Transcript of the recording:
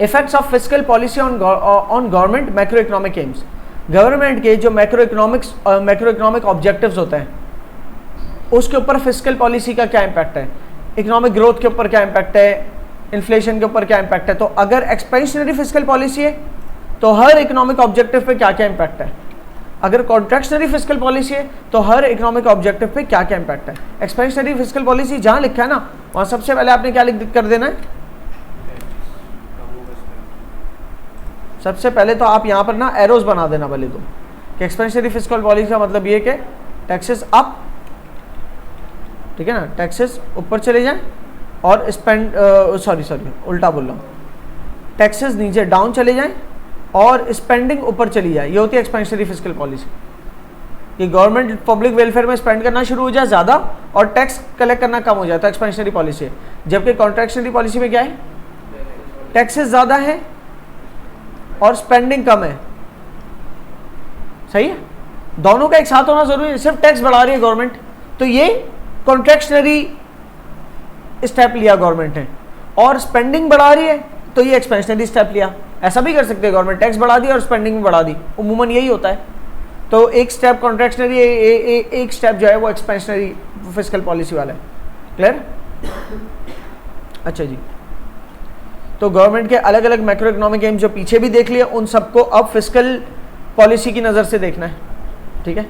Effects of fiscal policy on government macro economic AIIMS. Government के जो macro economic objectives होते हैं उसके ऊपर फिस्कल पॉलिसी का क्या इम्पैक्ट है, इकोनॉमिक ग्रोथ के ऊपर क्या इम्पैक्ट है, इन्फ्लेशन के ऊपर क्या इम्पैक्ट है। तो अगर एक्सपेंशनरी फिस्कल पॉलिसी है तो हर इकोनॉमिक ऑब्जेक्टिव पे क्या क्या इम्पैक्ट है, अगर कॉन्ट्रैक्शनरी फिस्कल पॉलिसी है तो हर इकोनॉमिक ऑब्जेक्टिव पे क्या क्या इम्पैक्ट है। एक्सपेंशनरी फिस्कल पॉलिसी जहां लिखा है ना वहां सबसे पहले आपने क्या लिख कर देना है, सबसे पहले तो आप यहां पर ना एरोज बना देना भले तो कि एक्सपेंशनरी फिस्कल पॉलिसी का मतलब ये कि टैक्सेस अप, ठीक है ना, टैक्सेस ऊपर चले जाएं और स्पेंड सॉरी उल्टा बोल रहा हूँ, टैक्सेस नीचे डाउन चले जाएं और स्पेंडिंग ऊपर चली जाए। ये होती है एक्सपेंशनरी फिस्कल पॉलिसी कि गवर्नमेंट पब्लिक वेलफेयर में स्पेंड करना शुरू हो जाए ज़्यादा और टैक्स कलेक्ट करना कम हो जाए, तो एक्सपेंशनरी पॉलिसी है। जबकि कॉन्ट्रैक्शनरी पॉलिसी में क्या है, टैक्सेस ज़्यादा है और स्पेंडिंग कम है। सही है, दोनों का एक साथ होना जरूरी है। सिर्फ टैक्स बढ़ा रही है गवर्नमेंट तो ये कॉन्ट्रैक्शनरी स्टेप लिया गवर्नमेंट ने, और स्पेंडिंग बढ़ा रही है तो ये एक्सपेंशनरी स्टेप लिया। ऐसा भी कर सकते हैं गवर्नमेंट, टैक्स बढ़ा दी और स्पेंडिंग भी बढ़ा दी, उमूमन यही होता है। तो एक स्टेप कॉन्ट्रैक्शनरी, एक स्टेप जो है वो एक्सपेंशनरी फिस्कल पॉलिसी वाला है। क्लियर? अच्छा जी, तो गवर्नमेंट के अलग अलग मैक्रो इकोनॉमिक एम्स जो पीछे भी देख लिए उन सबको अब फिस्कल पॉलिसी की नज़र से देखना है। ठीक है।